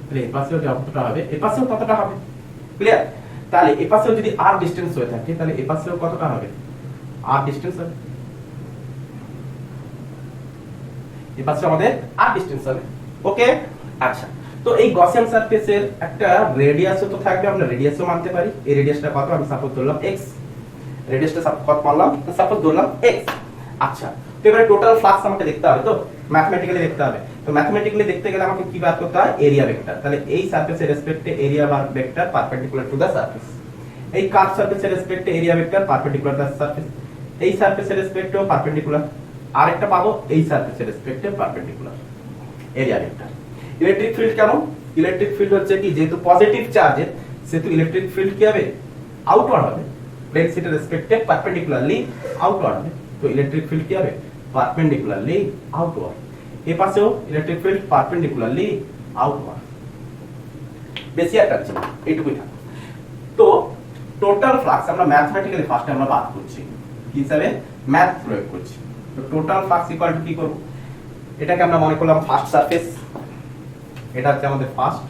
তাহলে এপাশেও যতটা হবে এপাশেও ততটা হবে। ক্লিয়ার? তাহলে এপাশেও যদি r ডিসটেন্স হয়ে থাকে তাহলে এপাশেও কতটা হবে? r ডিসটেন্স হবে। এপাশে আমাদের r ডিসটেন্স হবে। ওকে, আচ্ছা। তো এই গসিয়ান সারফেসের একটা রেডিয়াসও তো থাকবে, আমরা রেডিয়াসও মানতে পারি। এই রেডিয়াসটা কত? আমি সাপোজ ধরলাম x। রেডিয়াসটা কত মানলাম? সাপোজ ধরলাম x। আচ্ছা, তো এবারে টোটাল ফ্লাক্স আমাকে দেখতে হবে, তো ম্যাথমেটিক্যালি দেখতে হবে। তো ম্যাথমেটিক্যালি দেখতে গেলে আমাকে কি বার করতে হয়? Area vector. তাহলে এই সারফেসের রেসপেক্টে area bar vector perpendicular to the surface. এই কার্ভ সারফেসের রেসপেক্টে area vector perpendicular to the surface. এই সারফেসের রেসপেক্টেও পারপেন্ডিকুলার। আরেকটা পাবো এই সারফেসের রেসপেক্টে perpendicular area vector. Electric field কেমন? ইলেকট্রিক ফিল্ড হচ্ছে কি, যেহেতু পজিটিভ চার্জের সেহেতু ইলেকট্রিক ফিল্ড কি হবে? আউটওয়ার্ড হবে। প্লেন সেটার রেসপেক্টে পারপেন্ডিকুলারলি আউটওয়ার্ড হবে। তো ইলেকট্রিক ফিল্ড কি হবে? Perpendicularly outward. এই পাশেও ইলেকট্রিক ফিল্ড পারপেন্ডিকুলারলি আউটওয়ার্ড। বেশি একটা আছে না, এইটুকুই থাকবে। তো টোটাল ফ্লাক্স আমরা ম্যাথমেটিক্যালি ফার্স্টে আমরা বাদ করছি, কি হিসাবে? ম্যাথ প্রয়োগ করছি। তো টোটাল ফ্লাক্স ইকুয়াল টু কি করব? এটাকে আমরা মনে করলাম ফার্স্ট সারফেস, এটা হচ্ছে আমাদের ফার্স্ট,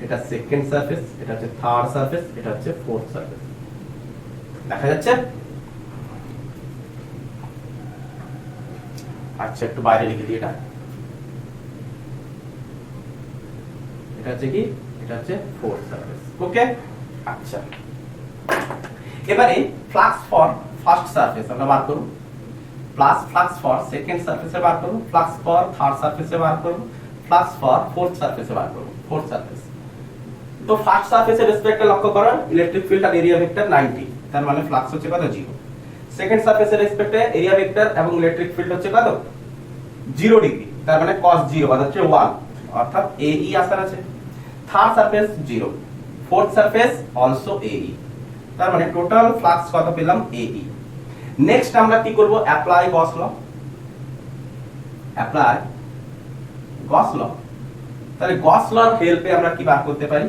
এটা সেকেন্ড সারফেস, এটা হচ্ছে থার্ড সারফেস, এটা হচ্ছে ফোর্থ সারফেস। দেখা যাচ্ছে? আচ্ছা, একটু বাইরে লিখে দিই। এটা হচ্ছে কি? এটা হচ্ছে ফোর্থ সারফেস। ওকে, আচ্ছা। এবারে ফ্লাক্স ফর ফার্স্ট সারফেস আমরা বার করব, প্লাস ফ্লাক্স ফর সেকেন্ড সারফেসে বার করব, ফ্লাক্স ফর থার্ড সারফেসে বার করব, ফ্লাক্স ফর ফোর্থ সারফেসে বার করব। Fourth surface. তো ফার্স্ট সারফেসের রেসপেক্টে লক্ষ্য করো ইলেকট্রিক ফিল্ড আর এরিয়া ভেক্টর 90, তার মানে ফ্লাক্স হচ্ছে কত? 0। সেকেন্ড সারফেসের রেসপেক্টে এরিয়া ভেক্টর এবং ইলেকট্রিক ফিল্ড হচ্ছে কত? 0 ডিগ্রি, তার মানে cos 0 বাদ হচ্ছে 1, অর্থাৎ AE আসার আছে। Third surface 0, fourth surface also AE, তার মানে টোটাল ফ্লাক্স কত পেলাম? AE। নেক্সট আমরা কি করব? অ্যাপ্লাই গস ল। অ্যাপ্লাই গস ল। তাহলে গস লর হেল্পে আমরা কি বার করতে পারি?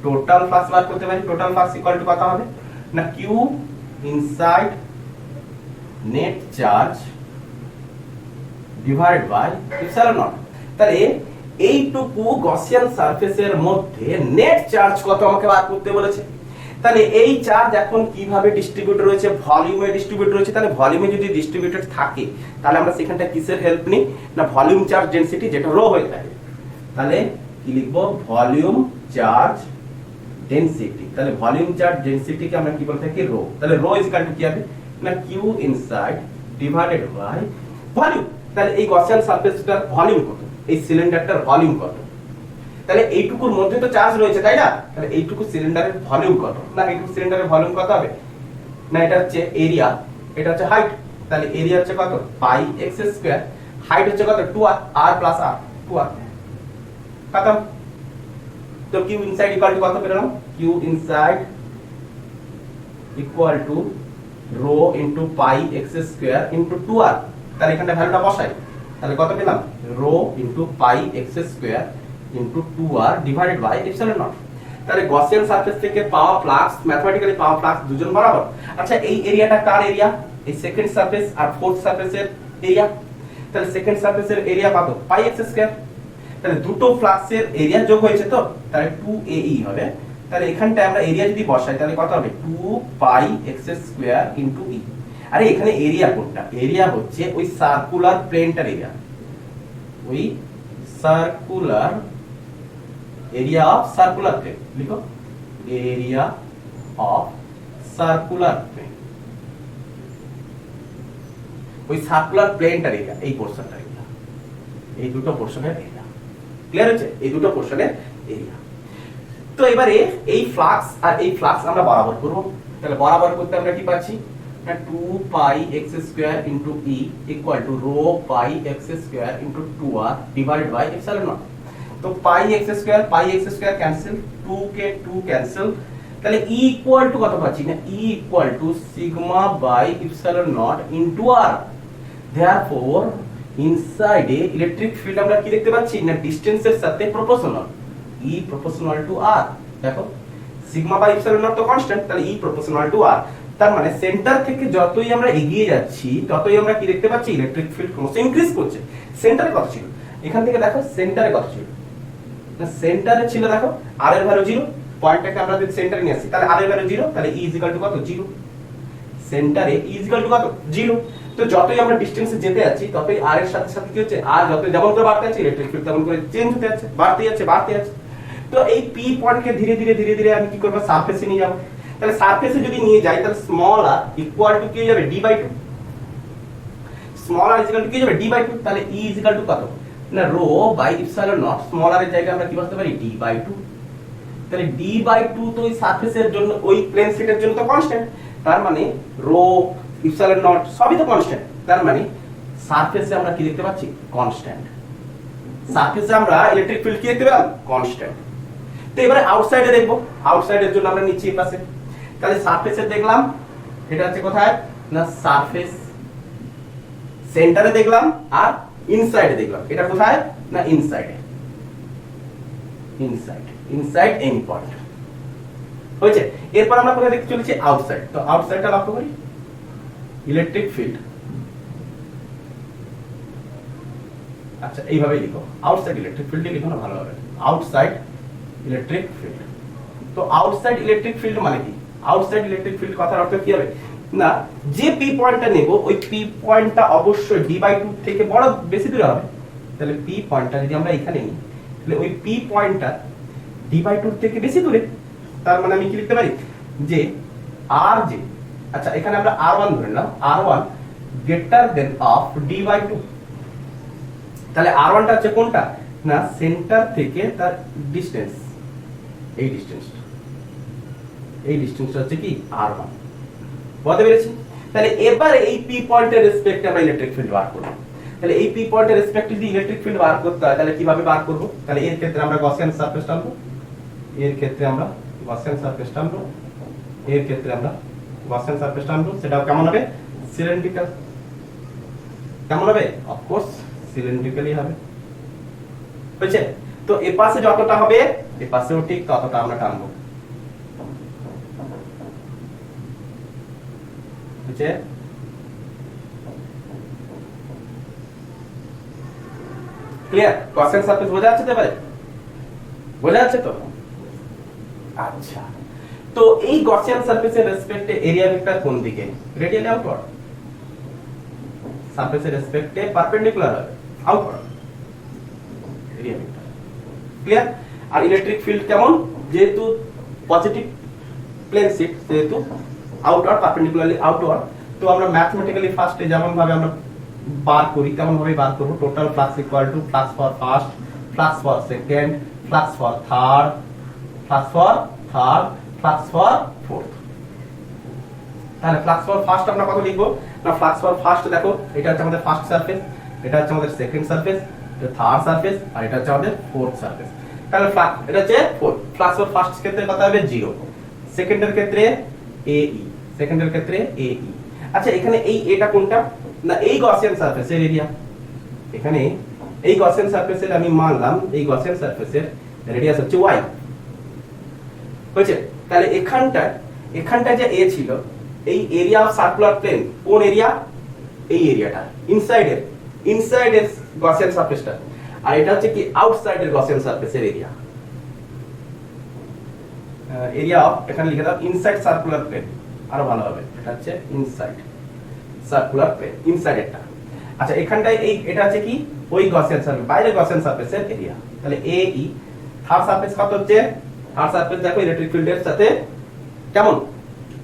টোটাল ফ্লাক্স বার করতে পারি। টোটাল ফ্লাক্স ইকুয়াল টু কত হবে? না Q inside net charge divide by epsilon naught. তাহলে এইটুকু গসিয়ান সারফেসের মধ্যে নেট চার্জ কত আমাকে বার করতে বলেছে। তাহলে এই চার্জ এখন কিভাবে ডিস্ট্রিবিউট রয়েছে? ভলিউমে ডিস্ট্রিবিউট রয়েছে। তাহলে ভলিউমে যদি ডিস্ট্রিবিউটেড থাকে তাহলে আমরা সেখানটা কিসের হেল্প নিই? না ভলিউম চার্জ ডেনসিটি, যেটা রো হয়ে থাকে। তাহলে কি লিখবো? Volume charge density. তাহলে ভলিউম চার্জ ডেনসিটিকে আমরা কি বলে থাকি? রো। তাহলে রো ইজ ইকুয়াল টু কি হবে? না Q inside divided by volume. তাহলে এই গসিয়ান সারফেসটার ভলিউম কত? এই সিলিন্ডারটার ভলিউম কত? তাহলে এইটুকুর মধ্যে তো চার্জ রয়েছে, তাই না? তাহলে এইটুকু সিলিন্ডারের ভলিউম কত? না এইটুকু সিলিন্ডারের ভলিউম কত হবে? না এটা হচ্ছে এরিয়া, এটা হচ্ছে হাইট। তাহলে এরিয়া হচ্ছে কত? পাই x স্কয়ার, হাইট হচ্ছে কত? 2r, r plus r, 2r। খতম। তো Q ইনসাইড ইকুয়াল টু কত পেলাম? Q inside equal to rho into pi x square into 2r। তাহলে এখানটা ভ্যালুটা বসাই, তাহলে কত পেলাম? Rho into pi x square into 2r divided by epsilon naught. তাহলে গসিয়ান সারফেস থেকে পাওয়া ফ্লাক্স, ম্যাথমেটিক্যালি পাওয়া ফ্লাক্স দুজন বরাবর। আচ্ছা, এই এরিয়াটা কার এরিয়া? এই সেকেন্ড সারফেস আর ফোর্থ সারফেসের এরিয়া। তাহলে সেকেন্ড সারফেসের এরিয়া কত? পাই x স্কয়ার। তাহলে দুটো ফ্লাক্সের এরিয়া যোগ হয়েছে, তো তাহলে 2AE হবে। তাহলে এখানটায় আমরা এরিয়া যদি বসাই তাহলে কত হবে? 2 pi x square into E। আরে এখানে এরিয়া কোনটা? এরিয়া হচ্ছে ওই সার্কুলার প্লেনটার এরিয়া, ওই circular area of circular plane. লিখো এরিয়া অফ সার্কুলার প্লেন, ওই সার্কুলার প্লেনটার এরিয়া, এই পোরশনটার এরিয়া, এই দুটো পোরশনের এরিয়া। ক্লিয়ার হচ্ছে? এই দুটো পোরশনের এরিয়া। তো এবারে এই ফ্লাক্স আর এই ফ্লাক্স আমরা বরাবর করব। তাহলে বরাবর করতে আমরা কি পাচ্ছি? না 2 pi x square into E equal to rho pi x square into 2r divided by epsilon naught. তো পাই x স্কয়ার ক্যান্সেল, 2 কে 2 ক্যান্সেল। তাহলে E ইকুয়াল টু কত পাচ্ছি? না E equal to sigma by epsilon naught into r। Therefore inside a electric field আমরা কি দেখতে পাচ্ছি? না ডিসটেন্সের সাথে proportional, E proportional to r। দেখো সিগমা বাই ইপসিলন নট তো কনস্ট্যান্ট, তাহলে E প্রপোর্শনাল টু R। তার মানে সেন্টার থেকে যতই আমরা এগিয়ে যাচ্ছি ততই আমরা কি দেখতে পাচ্ছি, ইলেকট্রিক ফিল্ড ক্রমশ ইনক্রিজ করছে। সেন্টারে কত ছিল, এখান থেকে দেখো সেন্টারে কত ছিল, না সেন্টারে ছিল দেখো R এর ভ্যালু 0, পয়েন্টটাকে আমরা যদি সেন্টারে নিয়ে আসি তাহলে R এর ভ্যালু 0, তাহলে E ইকুয়াল টু কত, 0। সেন্টারে E ইকুয়াল টু কত, 0। তো যতই আমরা ডিসটেন্সে যেতে যাচ্ছি ততই R এর সাথে সাথে কি হচ্ছে, R যতই যেমন করে বাড়তে যাচ্ছে ইলেকট্রিক ফিল্ড তেমন করে চেঞ্জ হতে যাচ্ছে, বাড়তে যাচ্ছে। তো এই P পয়েন্টকে ধীরে ধীরে আমি কি করব, সারফেসে নিয়ে যাব। তাহলে সারফেসে যদি নিয়ে যাই তাহলে স্মল r ইকুয়াল টু কি হয়ে যাবে, d/2। Small r equal to কি হয়ে যাবে, d/2। তাহলে E ইকুয়াল টু কত, না rho by epsilon naught, small r এর জায়গায় আমরা কি বলতে পারি, d/2। তাহলে d/2 তো ওই সারফেসের জন্য, ওই প্লেন শিটের জন্য তো কনস্ট্যান্ট, তার মানে রো ইপসিলন নট সবই তো কনস্ট্যান্ট, তার মানে সারফেসে আমরা কি দেখতে পাচ্ছি, কনস্ট্যান্ট। সারফেসে আমরা ইলেকট্রিক ফিল্ড কি দেখতে পেলাম, কনস্ট্যান্ট। তো এবারে আউটসাইডে দেখব, আউটসাইডের জন্য আমরা নিচ্ছি এই পাশে। তাহলে সারফেসে দেখলাম এটা হচ্ছে কোথায়, না সারফেস, সেন্টারে দেখলাম আর ইনসাইডে দেখলাম, এটা কোথায়, না ইনসাইডে, ইনসাইড এনি পয়েন্ট হয়েছে। এরপর আমরা কোথায় দেখতে চলেছি, আউটসাইড। তো আউটসাইডটা লক্ষ্য করি, ইলেকট্রিক ফিল্ড, আচ্ছা এইভাবে লিখো, আউটসাইড ইলেকট্রিক ফিল্ড লিখো না ভালো হবে, আউটসাইড ইলেকট্রিক ফিল্ড। তো আউটসাইড ইলেকট্রিক ফিল্ড মানে কি, আউটসাইড ইলেকট্রিক ফিল্ড কথার অর্থ কি হবে, না যে পি পয়েন্টটা নেব ওই পি পয়েন্টটা অবশ্যই d/2 থেকে বড় বেশি দূরে হবে। তাহলে পি পয়েন্টটা যদি আমরা এখানে নিই তাহলে ওই পি পয়েন্টটা d/2 থেকে বেশি দূরে। তার মানে আমি কি লিখতে পারি, যে আর যে, আচ্ছা এখানে আমরা r1 ধরে নিলাম, r1 greater than of d/2। তাহলে r1 টা হচ্ছে কোনটা, না সেন্টার থেকে তার ডিসটেন্স, এই ডিসটেন্সটা হচ্ছে কি r1, বুঝতে পেরেছি। তাহলে এবারে এই পি পয়েন্টের রেসপেক্টে আমরা ইলেকট্রিক ফিল্ড বার করব। তাহলে এই পি পয়েন্টের রেসপেক্টে যদি ইলেকট্রিক ফিল্ড বার করতে হয় তাহলে কিভাবে বার করব, তাহলে এর ক্ষেত্রে আমরা গসিয়ান সারফেস টানবো, সেটাও কেমন হবে, সিলিন্ড্রিক্যাল। কেমন হবে, অফকোর্স সিলিন্ড্রিক্যালি হবে, বুঝছে। তো এ পাশে যতটা হবে এ পাশেও ঠিক ততটা আমরা টানবো, বুঝছে। ক্লিয়ার, গসিয়ান সারফেস বোঝা যাচ্ছে তো, এবারে বোঝা যাচ্ছে তো, আচ্ছা। তো এই গসিয়ান সারফেসের রেসপেক্টে এরিয়া ভেক্টর কোন দিকে, রেডিয়ালি আউটওয়ার্ড, সারফেসের রেসপেক্টে পারপেন্ডিকুলার হবে, আউটওয়ার্ড এরিয়া ভেক্টর। ক্লিয়ার। আর ইলেকট্রিক ফিল্ড কেমন, যেহেতু পজিটিভ প্লেন শিট যেহেতু আউটওয়ার্ড, পারপেন্ডিকুলারলি আউটওয়ার্ড, তো আমরা ম্যাথমেটিক্যালি ফার্স্টে যেমন ভাবে আমরা বার করি তেমন ভাবে বার করব। Total flux equal to flux for first, flux for second, flux for third, flux for fourth. তাহলে ফ্লাক্স ফর ফার্স্ট আমরা কত লিখবো, না ফ্লাক্স ফর ফার্স্ট দেখো এটা হচ্ছে আমাদের ফার্স্ট সারফেস, এটা হচ্ছে আমাদের সেকেন্ড সারফেস, এটা থার্ড সারফেস, আর এটা হচ্ছে আমাদের ফোর্থ সারফেস। তাহলে এটা হচ্ছে ফোর্থ। ফ্লাক্স ফর ফার্স্ট ক্ষেত্রে কত হবে, 0। সেকেন্ডের ক্ষেত্রে AE, আচ্ছা এখানে এই এটা কোনটা, না এই গসিয়ান সারফেসের এরিয়া। এখানে এই গসিয়ান সারফেসের আমি মানলাম এই গসিয়ান সারফেসের রেডিয়াস হচ্ছে y, বুঝছে। তাহলে এখানটা যে A ছিল, এই এরিয়া অফ সার্কুলার প্লেন কোন এরিয়া, এই এরিয়াটা ইনসাইডের গসিয়ান সারফেসটা, আর এটা হচ্ছে কি আউটসাইডের গসিয়ান সারফেসের এরিয়া। এরিয়া অফ এখানে লিখে দাও ইনসাইড সার্কুলার প্লেন, আরো ভালো হবে, এটা হচ্ছে ইনসাইড সার্কুলার প্লেন, ইনসাইডেরটা। আচ্ছা এখানটায় এই এটা হচ্ছে কি ওই গসিয়ান সারফেস, বাইরের গসিয়ান সারফেসের এরিয়া। তাহলে AE থার্ড সারফেস কত হচ্ছে, থার্ড সারফেস দেখো ইলেকট্রিক ফিল্ডের সাথে কেমন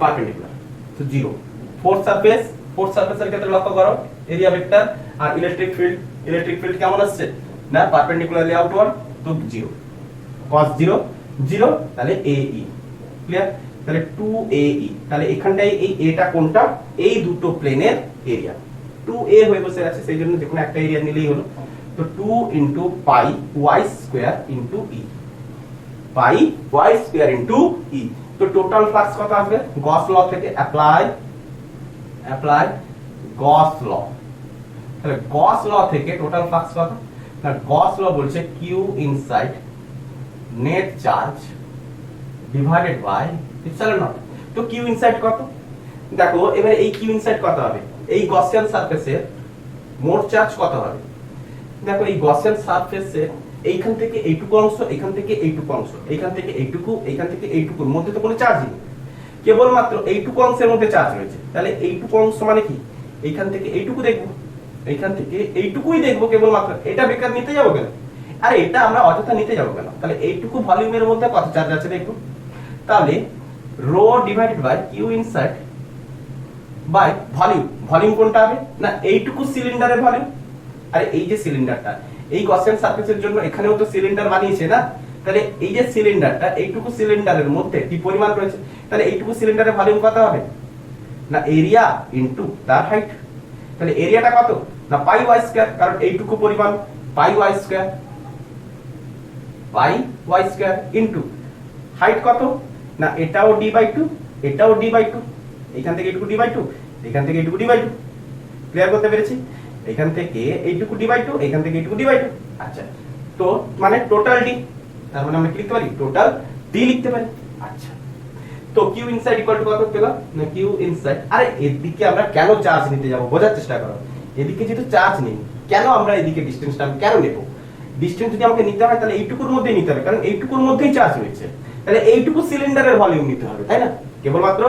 পারপেন্ডিকুলার, তো 0। ফোর্থ সারফেসের ক্ষেত্রে লক্ষ্য করো এরিয়া ভেক্টর আর ইলেকট্রিক ফিল্ড কেমন আসছে, না পারপেন্ডিকুলারলি আউটওয়ার্ড, তো 0 cos 0 0, তাহলে AE। ক্লিয়ার। তাহলে 2AE, তাহলে এখানটায় এই এটা কোনটা, এই দুটো প্লেনের এরিয়া 2A হয়ে বসে আছে, সেই জন্য যেকোনো একটা এরিয়া নিলেই হলো। তো 2 * পাই y² * e। তো টোটাল ফ্লাক্স কত আসবে, গস ল থেকে অ্যাপ্লাই গস ল, তাহলে গস ল থেকে টোটাল ফ্লাক্স কত, না গস ল বলছে Q inside net charge divided by epsilon naught. তো কিউ ইনসাইড কত? দেখো এবারে এই কিউ ইনসাইড কত হবে? এই গসিয়ান সারফেসের মোট চার্জ কত হবে? দেখো এই গসিয়ান সারফেসের এইখান থেকে এইটুকু অংশ, এইখান থেকে এইটুকু অংশ, এইখান থেকে এইটুকু, এইখান থেকে এইটুকুর মধ্যে তো কোনো চার্জ নেই, কেবলমাত্র এইটুকু অংশের মধ্যে চার্জ রয়েছে। তাহলে এইটুকু অংশ মানে কি? এইখান থেকে এইটুকু দেখবো, এইখান থেকে এইটুকুই দেখবো কেবলমাত্র। এটা বেকার নিতে যাবো কেন? আরে এটা আমরা অযথা নিতে যাবো কেন? তাহলে এইটুকু ভলিউমের মধ্যে কত চার্জ আছে দেখো। তাহলে rho divided by Q inside by volume. Volume কোনটা হবে? না এইটুকু সিলিন্ডারের ভলিউম। আরে এই যে সিলিন্ডারটা, এই গসিয়ান সারফেসের জন্য এখানেও তো সিলিন্ডার বানিয়েছে না? তাহলে এই যে সিলিন্ডারটা, এইটুকু সিলিন্ডারের মধ্যে কি পরিমাণ রয়েছে? তাহলে এইটুকু সিলিন্ডারের ভলিউম কত হবে? না এরিয়া ইনটু তার হাইট। তাহলে এরিয়াটা কত? না পাই ওয়াই স্কয়ার, কারণ এইটুকু পরিমাণ পাই ওয়াই স্কয়ার, পাই ওয়াই স্কয়ার ইনটু হাইট কত? না এটাও ডি বাই টু, এটাও ডি বাই টু, এখান থেকে এইটুকু ডি বাই টু, এখান থেকে এইটুকু ডি বাই টু। ক্লিয়ার করতে পেরেছি? এখান থেকে এইটুকু ডি বাই টু, এখান থেকে এইটুকু ডি বাই টু। আচ্ছা, তো মানে টোটাল ডি, তার মানে আমরা কি লিখতে পারি? টোটাল ডি লিখতে পারি। আচ্ছা, তো কিউ ইনসাইড ইকুয়াল টু কত পেলাম? না কিউ ইনসাইড। আরে এদিকে আমরা কেন চার্জ নিতে যাব বোঝার চেষ্টা করো। এদিকে যেহেতু চার্জ নেই, কেন আমরা এদিকে ডিসটেন্সটা আমি কেন নেব? ডিসটেন্স যদি আমাকে নিতে হয় তাহলে এইটুকুর মধ্যেই নিতে হবে, কারণ এইটুকুর মধ্যেই চার্জ রয়েছে। তাহলে এইটুকু সিলিন্ডারের ভলিউম নিতে হবে, তাই না? কেবলমাত্র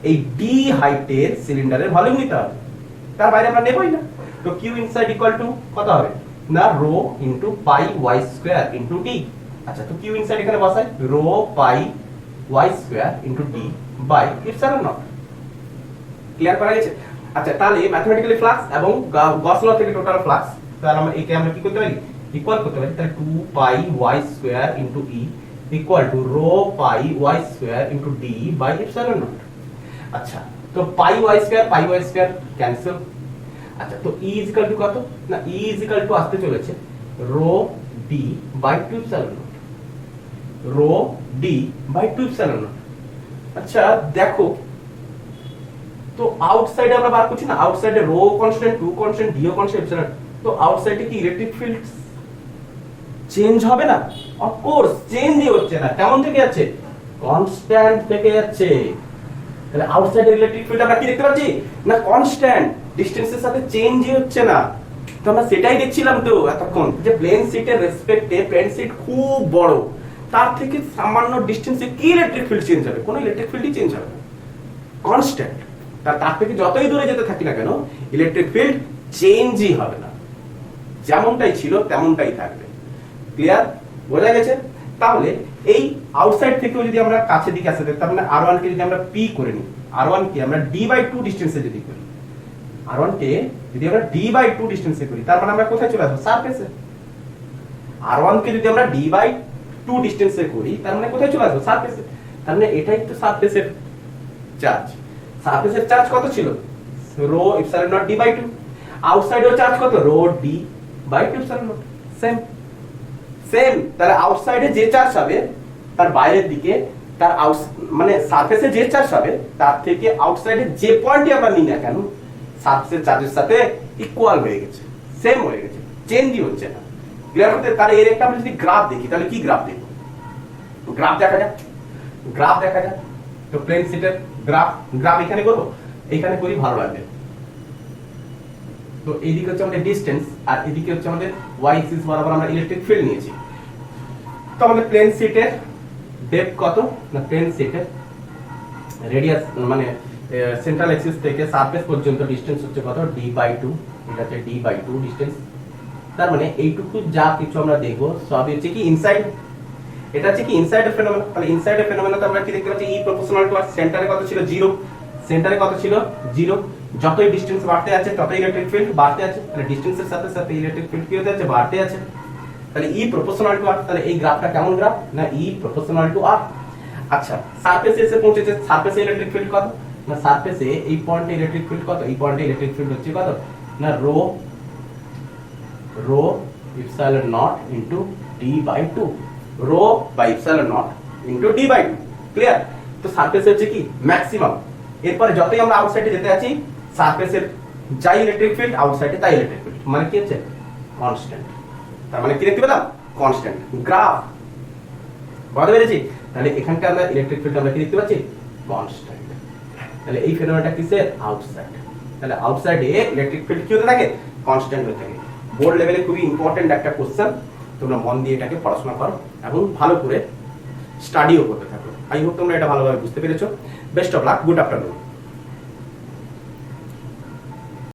এই ডি হাইটের সিলিন্ডারের ভলিউম নিতে হবে, তার বাইরে আমরা নেবই না। তো কিউ ইনসাইড ইকুয়াল টু কত হবে? না rho into pi Y square into D. আচ্ছা, তো কিউ ইনসাইড এখানে বসাই rho pi Y square into D by epsilon naught. Clear করা গেছে? আচ্ছা, তাহলে ম্যাথমেটিক্যালি ফ্লাক্স এবং গস ল থেকে টোটাল ফ্লাক্স, তাহলে আমরা একে আমরা কি করতে পারি? ইকুয়াল করতে পারি। তাহলে 2 pi Y square into E equal to rho pi Y square into D by epsilon not. আচ্ছা, তো পাই ওয়াই স্কয়ার ক্যান্সেল। আচ্ছা, তো ই ইজ ইকুয়াল টু কত? না ই ইজ ইকুয়াল টু আসতে চলেছে rho D by 2 epsilon naught, rho D by 2 epsilon not. আচ্ছা দেখো, তো আউটসাইডে আমরা বার করছি না, আউটসাইডে রো কনস্ট্যান্ট, 2 কনস্ট্যান্ট, ডি ও কনস্ট্যান্ট, ইপসিলন। তো আউটসাইডে কি ইলেকট্রিক ফিল্ড চেঞ্জ হবে না? অফ কোর্স চেঞ্জই হচ্ছে না। কেমন থেকে যাচ্ছে? কনস্ট্যান্ট থেকে যাচ্ছে। তাহলে আউটসাইডের ইলেকট্রিক ফিল্ড আমরা কি দেখতে পাচ্ছি? না কনস্ট্যান্ট, ডিসটেন্সের সাথে চেঞ্জই হচ্ছে না। তো আমরা সেটাই দেখছিলাম তো এতক্ষণ, যে প্লেন শীটের রেসপেক্টে প্লেন শীট খুব বড়, তার থেকে সামান্য ডিসটেন্সে কি ইলেকট্রিক ফিল্ড চেঞ্জ হবে? কোনো ইলেকট্রিক ফিল্ডই চেঞ্জ হবে না, কনস্ট্যান্ট। তার থেকে যতই দূরে যেতে থাকি না কেন, ইলেকট্রিক ফিল্ড চেঞ্জই হবে না, যেমনটাই ছিল তেমনটাই থাকবে। ক্লিয়ার? বোঝা গেছে? তাহলে এই আউটসাইড থেকেও যদি আমরা কাছে দিকে আসতে তার মানে r1 কে যদি আমরা p করে নিই, r1 কে আমরা d/2 ডিসটেন্সে যদি করি, r1 কে যদি আমরা d/2 ডিসটেন্সে করি, তার মানে আমরা কোথায় চলে আসবো? সারফেসে। r1 কে যদি আমরা d/2 ডিসটেন্সে করি, তার মানে কোথায় চলে আসবো? সারফেসে। তার মানে এটাই তো সারফেসের চার্জ। সারফেসের চার্জ কত ছিল? Rho epsilon not d/2। আউটসাইডের চার্জ কত? Rho d/2 epsilon not. Same same. তাহলে আউটসাইডে যে চার্জ হবে তার বাইরের দিকে, তার মানে সারফেসে যে চার্জ হবে তার থেকে আউটসাইডে যে পয়েন্টই আমরা নিই না কেন, সারফেসের চার্জের সাথে ইকুয়াল হয়ে গেছে, সেম হয়ে গেছে, চেঞ্জই হচ্ছে না। ক্লিয়ার হতে? তাহলে এর একটা আমরা যদি গ্রাফ দেখি, তাহলে কি গ্রাফ দেখব? গ্রাফ দেখা যাক, গ্রাফ দেখা যাক। তো প্লেন শীটের গ্রাফ এখানে করব, এখানে করি ভালো লাগবে। তো এইদিকে হচ্ছে আমাদের ডিসটেন্স, আর এদিকে হচ্ছে আমাদের ওয়াই অ্যাক্সিস বরাবর আমরা ইলেকট্রিক ফিল্ড নিয়েছি। তো আমাদের প্লেন শীটের ডেপথ কত? না প্লেন শীটের রেডিয়াস মানে সেন্ট্রাল অ্যাক্সিস থেকে সারফেস পর্যন্ত ডিসটেন্স হচ্ছে কত? d/2। এটা হচ্ছে d/2 ডিসটেন্স। তার মানে এইটুকু যা কিছু আমরা দেখব সবই হচ্ছে কি ইনসাইড। এটা হচ্ছে কি ইনসাইডের ফেনোমেনা। তাহলে ইনসাইডের ফেনোমেনাতে আমরা কি দেখতে পাচ্ছি? E প্রপোর্শনাল টু আর সেন্টারে কত ছিল? 0। সেন্টারে কত ছিল? 0। যতই ডিসটেন্স বাড়তে আছে ততই ইলেকট্রিক ফিল্ড বাড়তে আছে। তাহলে ডিসটেন্সের সাথে সাথে ইলেকট্রিক ফিল্ড কি হতে আছে? বাড়তে আছে। তাহলে E প্রপোর্শনাল টু আর। তাহলে এই গ্রাফটা কেমন গ্রাফ? না E প্রপোর্শনাল টু আর। আচ্ছা, সারফেসে এসে পৌঁছেছে, সারফেসে ইলেকট্রিক ফিল্ড কত? না সারফেসে এই পয়েন্টে ইলেকট্রিক ফিল্ড কত? এই পয়েন্টে ইলেকট্রিক ফিল্ড হচ্ছে কত? না rho epsilon naught into d/2, rho by epsilon naught into d/2। Clear? তো সারফেসে হচ্ছে কি ম্যাক্সিমাম। এরপরে যতই আমরা আউটসাইডে যেতে আছি, সারফেসের যাই ইলেকট্রিক ফিল্ড, আউটসাইডে তাই ইলেকট্রিক ফিল্ড, মানে কি হচ্ছে? কনস্ট্যান্ট। তার মানে কি দেখতে পেলাম? কনস্ট্যান্ট। গ্রাফ বুঝতে পেরেছি? তাহলে এখানকার আমরা ইলেকট্রিক ফিল্ড আমরা কি দেখতে পাচ্ছি কনস্ট্যান্ট। তাহলে এই ফেনোমেননটা কিসের আউটসাইড। তাহলে আউটসাইডে ইলেকট্রিক ফিল্ড কি হতে থাকে কনস্ট্যান্ট হয়ে থাকে। বোর্ড লেভেলে খুবই ইম্পর্টেন্ট একটা কোশ্চেন, তোমরা মন দিয়ে এটাকে পড়াশোনা করো এবং ভালো করে স্টাডিও করতে থাকো। আই হোপ তোমরা এটা ভালোভাবে বুঝতে পেরেছো। Best of luck, good afternoon.